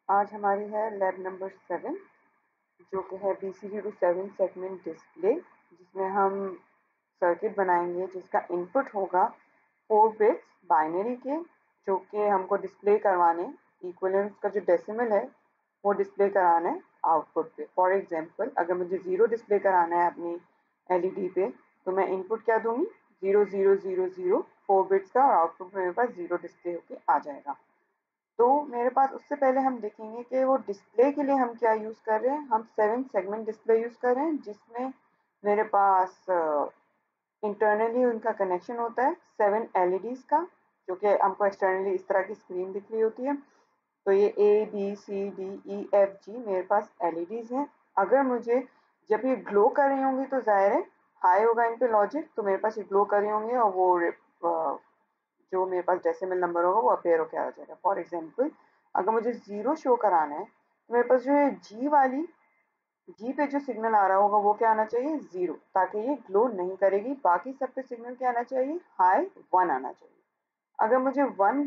आज हमारी है लैब नंबर 7 जो कि है BCD टू 7 सेगमेंट डिस्प्ले, जिसमें हम सर्किट बनाएंगे जिसका इनपुट होगा 4 बिट्स बाइनरी के, जो कि हमको डिस्प्ले करवाने इक्विवेलेंस का जो डेसिमल है वो डिस्प्ले कराना है आउटपुट पे। फॉर एग्जांपल अगर मुझे 0 डिस्प्ले कराना है अपनी एलईडी पे, तो मैं इनपुट क्या दूंगी 0000 4 बिट्स का, और आउटपुट में मेरे पास 0 डिस्प्ले होके आ जाएगा। तो मेरे पास उससे पहले हम देखेंगे कि वो डिस्प्ले के लिए हम क्या यूज़ कर रहे हैं। हम 7 सेगमेंट डिस्प्ले यूज़ कर रहे हैं, जिसमें मेरे पास इंटरनली उनका कनेक्शन होता है 7 एलईडीज का, जो कि हमको एक्सटर्नली इस तरह की स्क्रीन दिख रही होती है। तो ये ABCDEFG मेरे पास एलईडीज हैं। अगर मुझे जब ये ग्लो कर रही होंगी तो जाहिर है हाई होगा इन पे लॉजिक, तो मेरे पास ये ग्लो कर रही होंगी और वो जो मेरे पास डेसिमल नंबर होगा वो अपेयर होकर आ जाएगा। फॉर एग्जांपल अगर मुझे 0 शो कराना है, तो मेरे पास जो है जी पे जो सिग्नल आ रहा होगा वो क्या आना चाहिए 0, ताकि ये ग्लो नहीं करेगी। बाकी सब पे सिग्नल क्या आना चाहिए हाई 1 आना चाहिए। अगर मुझे 1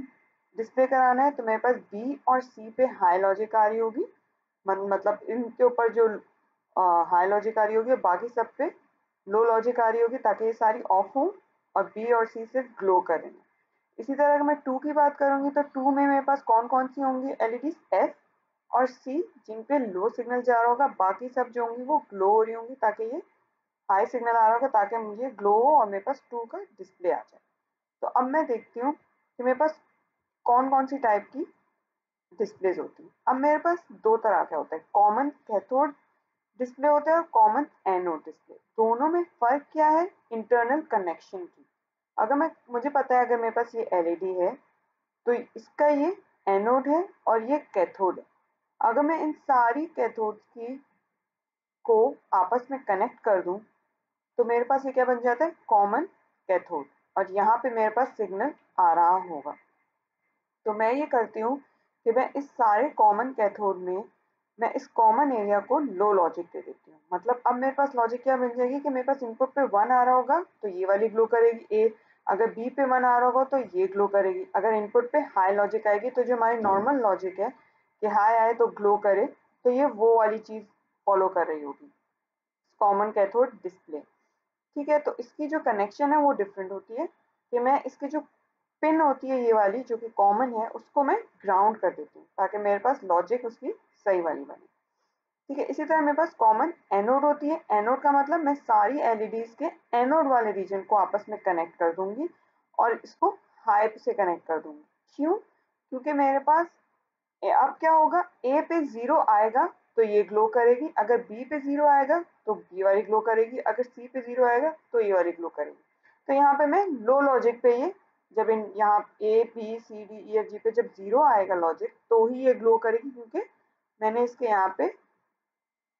डिस्प्ले कराना है तो मेरे पास बी और सी पे हाई लॉजिक आ रही होगी, मतलब इनके ऊपर जो हाई लॉजिक आ रही होगी, और बाकी सब पे लो लॉजिक आ रही होगी, ताकि ये सारी ऑफ हो और बी और सी सिर्फ ग्लो करेंगे। इसी तरह अगर मैं 2 की बात करूंगी तो 2 में मेरे पास कौन कौन सी होंगी एलईडी एफ और सी, जिन पे लो सिग्नल जा रहा होगा, बाकी सब जो होंगी वो ग्लो हो रही होंगी, ताकि ये हाई सिग्नल आ रहा होगा ताकि मुझे ग्लो हो और मेरे पास 2 का डिस्प्ले आ जाए। तो अब मैं देखती हूँ कि मेरे पास कौन कौन सी टाइप की डिस्प्लेज होती है। अब मेरे पास दो तरह का होता है, कॉमन कैथोड डिस्प्ले होता है और कॉमन एनोड डिस्प्ले। दोनों में फर्क क्या है, इंटरनल कनेक्शन की। अगर मुझे पता है अगर मेरे पास ये एलईडी है तो इसका ये एनोड है और ये कैथोड है। अगर मैं इन सारी कैथोड्स की को आपस में कनेक्ट कर दूं तो मेरे पास ये क्या बन जाता है कॉमन कैथोड, और यहाँ पे मेरे पास सिग्नल आ रहा होगा। तो मैं ये करती हूँ कि मैं इस सारे कॉमन कैथोड में मैं इस कॉमन एरिया को लो लॉजिक दे देती हूँ। मतलब अब मेरे पास लॉजिक क्या बन जाएगी कि मेरे पास इनपुट पे 1 आ रहा होगा तो ये वाली ग्लो करेगी ए, अगर बी पे 1 आ रहा होगा तो ये ग्लो करेगी। अगर इनपुट पे हाई लॉजिक आएगी तो जो हमारी नॉर्मल लॉजिक है कि हाई आए तो ग्लो करे, तो ये वो वाली चीज फॉलो कर रही होगी कॉमन कैथोड डिस्प्ले। ठीक है, तो इसकी जो कनेक्शन है वो डिफरेंट होती है कि मैं इसके जो पिन होती है ये वाली जो कि कॉमन है उसको मैं ग्राउंड कर देती हूँ, ताकि मेरे पास लॉजिक उसकी सही वाली बने। ठीक है, इसी तरह मेरे पास कॉमन एनोड होती है। एनोड का मतलब मैं सारी एलईडीज के एनोड वाले रीजन को आपस में कनेक्ट कर दूंगी और इसको हाई से कनेक्ट कर दूंगी। क्यों? क्योंकि मेरे पास अब क्या होगा, ए पे 0 आएगा तो ये ग्लो करेगी, अगर बी पे 0 आएगा तो बी वाली ग्लो करेगी, अगर सी पे 0 आएगा तो ये वाली ग्लो करेगी। तो यहाँ पे मैं लो लॉजिक पे ये जब इन यहाँ A B C D E F G पे जब 0 आएगा लॉजिक तो ही ये ग्लो करेगी, क्योंकि मैंने इसके यहाँ पे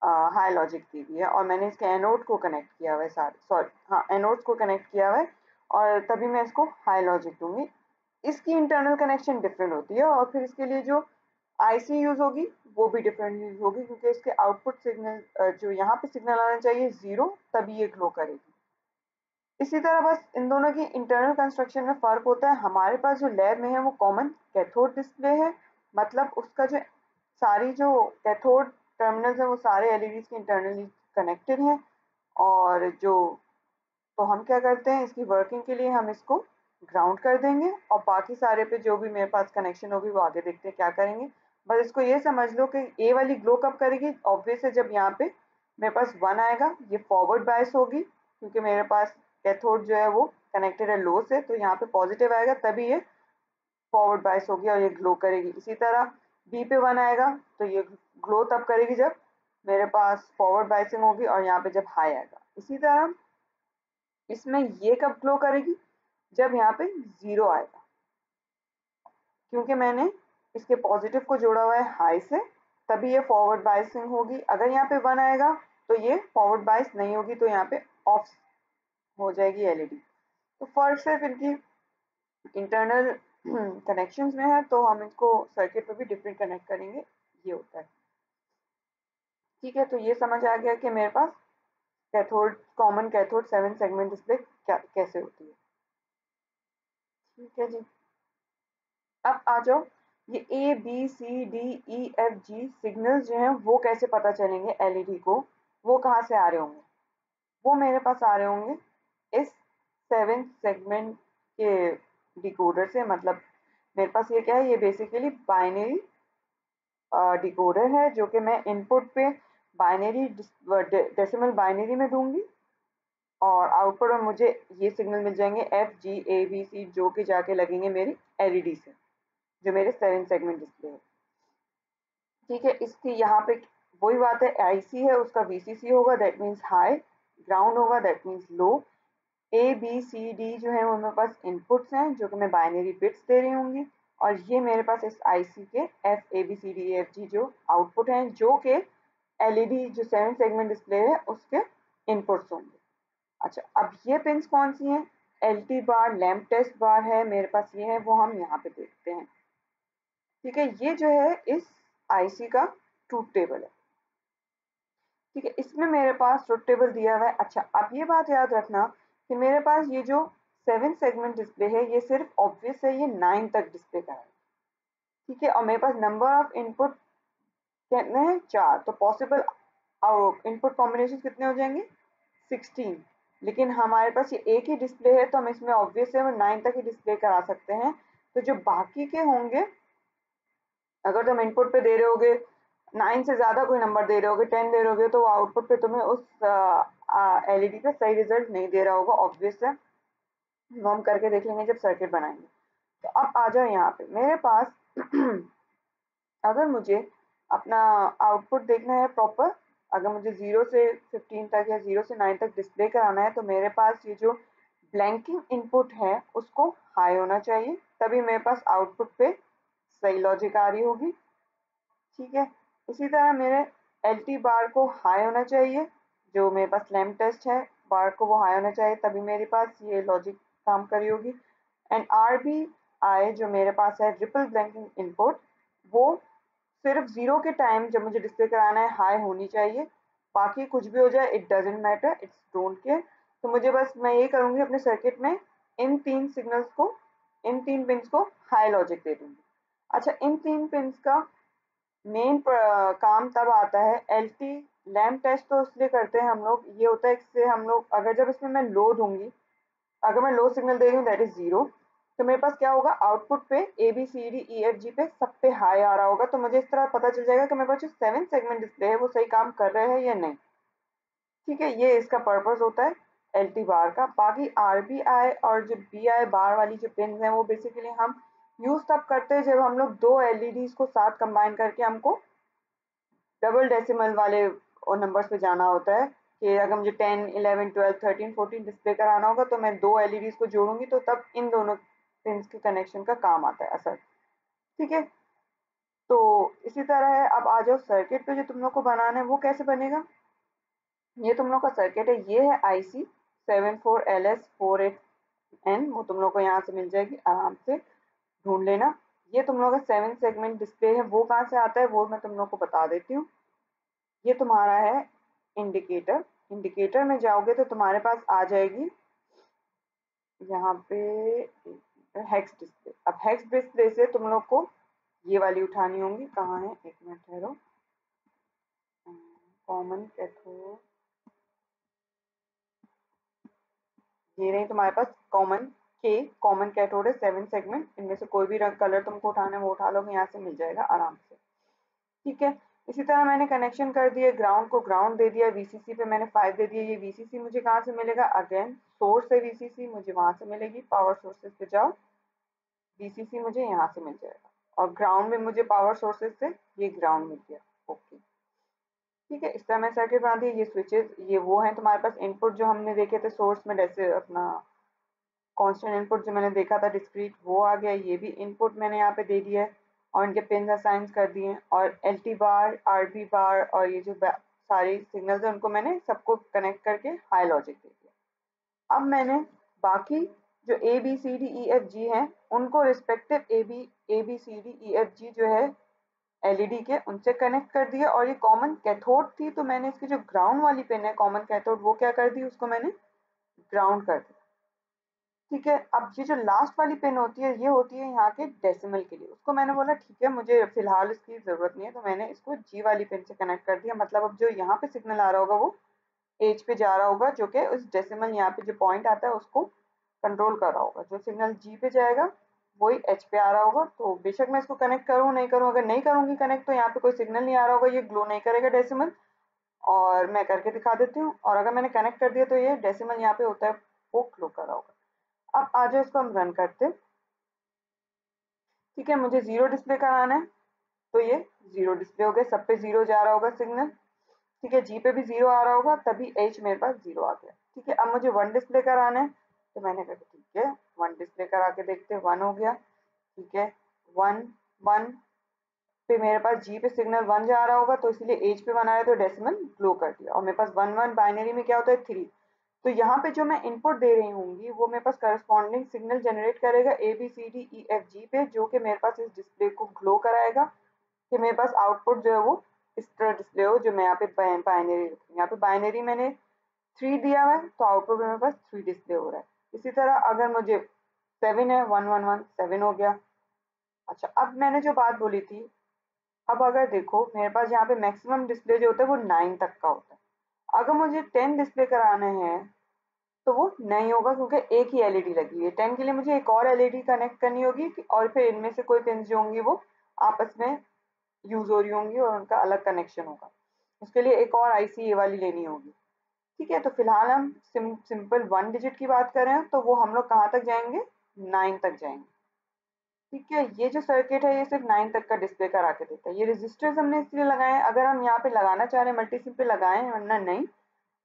हाई लॉजिक दी हुई है और मैंने इसके एनोड को कनेक्ट किया हुआ है, सॉरी हाँ एनोड्स को कनेक्ट किया हुआ है, और तभी मैं इसको हाई लॉजिक दूंगी। इसकी इंटरनल कनेक्शन डिफरेंट होती है और फिर इसके लिए जो आईसी यूज होगी वो भी डिफरेंट यूज होगी, क्योंकि इसके आउटपुट सिग्नल जो यहाँ पे सिग्नल आना चाहिए 0, तभी ये ग्लो करेगी। इसी तरह बस इन दोनों की इंटरनल कंस्ट्रक्शन में फर्क होता है। हमारे पास जो लैब में है वो कॉमन कैथोड डिस्प्ले है, मतलब उसका जो सारी जो कैथोड टर्मिनल्स है वो सारे एलईडीज के इंटरनली कनेक्टेड हैं। और जो तो हम क्या करते हैं इसकी वर्किंग के लिए हम इसको ग्राउंड कर देंगे, और बाकी सारे पे जो भी मेरे पास कनेक्शन होगी वो आगे देखते हैं क्या करेंगे। बस इसको ये समझ लो कि ए वाली ग्लो कब करेगी, ऑब्वियस है जब यहाँ पे मेरे पास 1 आएगा, ये फॉरवर्ड बायस होगी क्योंकि मेरे पास कैथोड जो है वो कनेक्टेड है लो से, तो यहाँ पे पॉजिटिव आएगा तभी ये फॉरवर्ड बायस होगी और ये ग्लो करेगी। इसी तरह बी पे 1 आएगा तो ये ग्लो तब करेगी जब मेरे पास फॉरवर्ड बायसिंग होगी, और यहाँ पे जब हाई आएगा। इसी तरह इसमें ये कब ग्लो करेगी, जब यहाँ पे 0 आएगा, क्योंकि मैंने इसके पॉजिटिव को जोड़ा हुआ है हाई से, तभी ये फॉरवर्ड बायसिंग होगी। अगर यहाँ पे 1 आएगा तो ये फॉरवर्ड बायस नहीं होगी, तो यहाँ पे ऑफ हो जाएगी एलईडी। तो फर्क सिर्फ इनकी इंटरनल कनेक्शंस में है, तो हम इसको सर्किट पे भी डिफरेंट कनेक्ट करेंगे, ये होता है। ठीक है, तो ये समझ आ गया कि मेरे पास cathode common cathode 7 segment display क्या कैसे होती है। ठीक है जी, अब आ जाओ ये A B C D E F G signals जो हैं वो कैसे पता चलेंगे एलईडी को, वो कहाँ से आ रहे होंगे? वो मेरे पास आ रहे होंगे इस 7 सेगमेंट के डिकोडर से। मतलब मेरे पास ये क्या है, ये बेसिकली बाइनरी डिकोडर है जो कि मैं इनपुट पे बाइनरी डेसिमल बाइनरी में दूंगी और आउटपुट में मुझे ये सिग्नल मिल जाएंगे एफ जी ए बी सी, जो कि जाके लगेंगे मेरी एलईडी से, जो मेरे 7 सेगमेंट डिस्प्ले है। ठीक है, इसकी यहाँ पे वही बात है, आईसी है उसका वीसीसी होगा, दैट मीन्स हाई, ग्राउंड होगा that means low. A B C D जो है वो मेरे पास इनपुट्स हैं जो कि मैं बाइनरी बिट्स दे रही होंगी, और ये मेरे पास इस आईसी के F A B C D F G जो आउटपुट हैं, जो कि एलईडी जो 7 सेगमेंट डिस्प्ले है उसके इनपुट्स होंगे। अच्छा, अब ये पिंस कौन सी हैं? L T bar, lamp test bar है मेरे पास, ये है वो हम यहाँ पे देखते हैं। ठीक है, ये जो है इस आईसी का ट्रूथ टेबल है। ठीक है, इसमें मेरे पास ट्रुथ टेबल दिया हुआ है। अच्छा, अब ये बात याद रखना कि मेरे पास ये जो 7 सेगमेंट डिस्प्ले है ये सिर्फ ऑब्वियस है, ये 9 तक डिस्प्ले का है। ठीक है, और मेरे पास नंबर ऑफ इनपुट कितने हैं? 4, तो पॉसिबल इनपुट कॉम्बिनेशन कितने हो जाएंगे? 16। लेकिन हमारे पास ये एक ही डिस्प्ले है तो हम इसमें ऑब्वियस है वो 9 तक ही डिस्प्ले करा सकते हैं। तो जो बाकी के होंगे, अगर तुम इनपुट पे दे रहे होगे 9 से ज्यादा कोई नंबर दे रहे होगे, 10 दे रहे होगे, तो वो आउटपुट पे तुम्हें उस एलईडी पे सही रिजल्ट नहीं दे रहा होगा, ऑब्वियस है। वो हम करके देख लेंगे जब सर्किट बनाएंगे। तो अब आ जाओ यहाँ पे मेरे पास अगर मुझे अपना आउटपुट देखना है प्रॉपर, अगर मुझे 0 से 15 तक या 0 से 9 तक डिस्प्ले कराना है, तो मेरे पास ये जो ब्लैंकिंग इनपुट है उसको हाई होना चाहिए, तभी मेरे पास आउटपुट पे सही लॉजिक आ रही होगी। ठीक है, इसी तरह मेरे एल टी बार को हाई होना चाहिए, जो मेरे पास लैम्प टेस्ट है बार को वो हाई होना चाहिए, तभी मेरे पास ये लॉजिक काम करी होगी। एंड आर बी आई जो मेरे पास है रिपल ब्लैंकिंग इनपुट, वो सिर्फ 0 के टाइम जब मुझे डिस्प्ले कराना है हाई होनी चाहिए, बाकी कुछ भी हो जाए it doesn't matter, it's don't care. तो मुझे बस मैं ये करूँगी अपने सर्किट में इन 3 सिग्नल्स को, इन 3 पिंस को हाई लॉजिक दे दूंगी। अच्छा, इन 3 पिंस का मेन काम तब आता है, एल टी लैम्प टेस्ट तो इसलिए करते हैं हम लोग, ये होता है इससे हम लोग अगर जब इसमें मैं लो दूंगी, अगर मैं लो सिग्नल दे रही हूँ दैट इज 0, तो मेरे पास क्या होगा आउटपुट पे A B C D E F G पे सब पे हाई आ रहा होगा, तो मुझे इस तरह पता चल जाएगा कि मेरे पास जो 7 सेगमेंट डिस्प्ले है वो सही काम कर रहे हैं या नहीं। ठीक है, ये इसका पर्पस होता है एल टी बार का। बाकी आर बी आई और जो बी आई बार वाली जो पिन है वो बेसिकली हम यूज तब करते हैं जब हम लोग दो एलईडीज को साथ कंबाइन करके हमको डबल डेसिमल वाले नंबर्स पे जाना होता है, कि अगर मुझे 10, 11, 12, 13, 14 डिस्प्ले कराना होगा तो मैं दो एलईडीज को जोड़ूंगी, तो तब इन दोनों पिंस के कनेक्शन का काम आता है असर। ठीक है, तो इसी तरह है। अब आ जाओ सर्किट पे, जो तुम लोग को बनाना है वो कैसे बनेगा। ये तुम लोग का सर्किट है, ये है आईसी 74LS48N, वो तुम लोग को यहाँ से मिल जाएगी, आराम से ढूंढ लेना। ये तुम लोग का 7 सेगमेंट डिस्प्ले है, वो कहाँ से आता है वो मैं तुम लोग को बता देती हूँ। ये तुम्हारा है इंडिकेटर, इंडिकेटर में जाओगे तो तुम्हारे पास आ जाएगी यहाँ पे हेक्स डिस्प्ले। अब हेक्स डिस्प्ले से तुम लोग को ये वाली उठानी होंगी, कहाँ है, एक मिनट ठहरो, कॉमन कैथोड, ये रही तुम्हारे पास कॉमन के, कॉमन कैथोड है 7 सेगमेंट, इनमें से कोई भी रंग कलर तुमको उठाना है वो उठा लोगे, यहाँ से मिल जाएगा आराम से। ठीक है, इसी तरह मैंने कनेक्शन कर दिया, ग्राउंड को ग्राउंड दे दिया, वीसीसी पे मैंने 5 दे दिया। ये वीसीसी मुझे कहाँ से मिलेगा, अगेन सोर्स है वीसीसी, मुझे वहां से मिलेगी, पावर सोर्सेज पे जाओ, वीसीसी मुझे यहाँ से मिल जाएगा, और ग्राउंड में मुझे पावर सोर्सेज से ये ग्राउंड मिल गया। ओके, ठीक है, इस तरह मैं सर्किट बना दी। ये स्विचेस ये वो है तुम्हारे पास इनपुट जो हमने देखे थे सोर्स में, जैसे अपना कांस्टेंट इनपुट जो मैंने देखा था डिस्क्रीट, वो आ गया। ये भी इनपुट मैंने यहाँ पे दे दिया है और इनके पिन असाइन कर दिए हैं, और L T bar, R B bar और ये जो सारी सिग्नल्स है उनको मैंने सबको कनेक्ट करके हाई लॉजिक दे दिया। अब मैंने बाकी जो A B C D E F G हैं उनको respective A B C D E F G जो है एलईडी के, उनसे कनेक्ट कर दिया। और ये कॉमन कैथोड थी तो मैंने इसकी जो ग्राउंड वाली पिन है कॉमन कैथोड, वो क्या कर दी, उसको मैंने ग्राउंड कर दिया। ठीक है। अब ये जो लास्ट वाली पिन होती है, ये होती है यहाँ के डेसिमल के लिए। उसको मैंने बोला ठीक है, मुझे फिलहाल इसकी जरूरत नहीं है, तो मैंने इसको जी वाली पिन से कनेक्ट कर दिया। मतलब अब जो यहाँ पे सिग्नल आ रहा होगा वो एज पे जा रहा होगा, जो कि उस डेसिमल यहाँ पे जो पॉइंट आता है उसको कंट्रोल कर रहा होगा। जो सिग्नल जी पे जाएगा वही एच पे आ रहा होगा। तो बेशक मैं इसको कनेक्ट करूँ नहीं करूँ, अगर नहीं करूंगी कनेक्ट तो यहाँ पे कोई सिग्नल नहीं आ रहा होगा, ये ग्लो नहीं करेगा डेसिमल। और मैं करके दिखा देती हूँ। और अगर मैंने कनेक्ट कर दिया तो ये डेसिमल यहाँ पे होता है वो ग्लो कर रहा होगा। अब आ जाओ इसको हम रन करते हैं। ठीक है, मुझे जीरो डिस्प्ले कराना है, तो ये जीरो डिस्प्ले हो गया, सब पे जीरो जा रहा होगा सिग्नल। ठीक है, जी पे भी जीरो आ रहा होगा, तभी एच मेरे पास जीरो आ गया। ठीक है, अब मुझे वन डिस्प्ले कराना है, तो मैंने कहा ठीक है वन डिस्प्ले करा के देखते हैं। वन हो गया। ठीक है, वन वन पे मेरे पास जी पे सिग्नल वन जा रहा होगा, तो इसलिए एज पे वन आया तो डेसिमल ग्लो कर दिया। और मेरे पास वन वन बाइनरी में क्या होता है, थ्री। तो यहाँ पे जो मैं इनपुट दे रही होंगी वो मेरे पास करस्पॉन्डिंग सिग्नल जनरेट करेगा A B C D E F G पे, जो कि मेरे पास इस डिस्प्ले को ग्लो कराएगा कि मेरे पास आउटपुट जो है वो इस तरह डिस्प्ले हो। जो मैं यहाँ पे बाइनरी यहाँ पे बाइनरी मैंने थ्री दिया हुआ है, तो आउटपुट में मेरे पास थ्री डिस्प्ले हो रहा है। इसी तरह अगर मुझे सेवन है, वन वन वन सेवन हो गया। अच्छा, अब मैंने जो बात बोली थी, अब अगर देखो मेरे पास यहाँ पे मैक्सिमम डिस्प्ले जो होता है वो नाइन तक का होता है। अगर मुझे टेन डिस्प्ले कराना है तो वो नहीं होगा, क्योंकि एक ही एलईडी लगी है। टेन के लिए मुझे एक और एलईडी कनेक्ट करनी होगी, और फिर इनमें से कोई पिन जो होंगी वो आपस में यूज हो रही होंगी और उनका अलग कनेक्शन होगा। उसके लिए एक और आईसी ये वाली लेनी होगी। ठीक है, तो फिलहाल हम सिंपल वन डिजिट की बात करें तो वो हम लोग कहाँ तक जाएंगे, नाइन तक जाएंगे। ठीक है, ये जो सर्किट है ये सिर्फ नाइन तक का डिस्प्ले करा के देता है। ये रजिस्टर्स हमने इसलिए लगाए हैं, अगर हम यहाँ पे लगाना चाह रहे हैं मल्टी सिम पे लगाएं, वरना नहीं।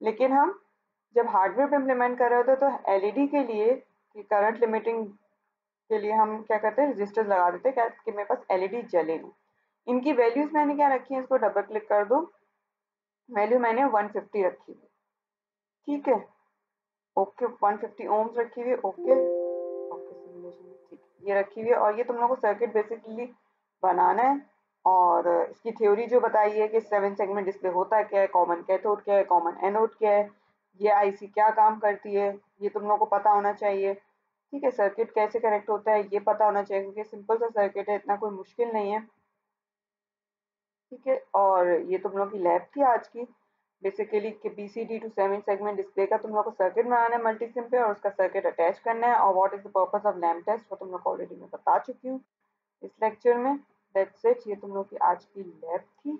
लेकिन हम जब हार्डवेयर पे इम्प्लीमेंट कर रहे होते हैं तो एलईडी के लिए करंट लिमिटिंग के लिए हम क्या करते हैं, रजिस्टर्स लगा देते हैं कि मेरे पास एलईडी जले नहीं। इनकी वैल्यूज मैंने क्या रखी है, इसको डबल क्लिक कर दो। वैल्यू मैंने 150 रखी है। ठीक है, ओके 150 ओम्स रखी हुई है। ओके ओके सिमुलेशन ठीक ये रखी हुई है। और ये तुम लोगों को सर्किट बेसिकली बनाना है। और इसकी थ्योरी जो बताई है कि सेवन सेगमेंट डिस्प्ले होता है क्या है, कॉमन कैथोड क्या है, कॉमन एनोड क्या है, ये आईसी क्या काम करती है, ये तुम लोगों को पता होना चाहिए। ठीक है, सर्किट कैसे कनेक्ट होता है ये पता होना चाहिए, क्योंकि सिंपल सा सर्किट है, इतना कोई मुश्किल नहीं है। ठीक है, और ये तुम लोग की लैब थी आज की, बेसिकली कि BCD to seven segment display का तुम लोग को सर्किट बनाना है मल्टी सिम पे, और उसका सर्किट अटैच करना है। और what is the purpose of lamp test वो तुम लोग को ऑलरेडी मैं बता चुकी हूँ इस लेक्चर में। दैट्स इट, ये तुम लोग की आज की लैब थी।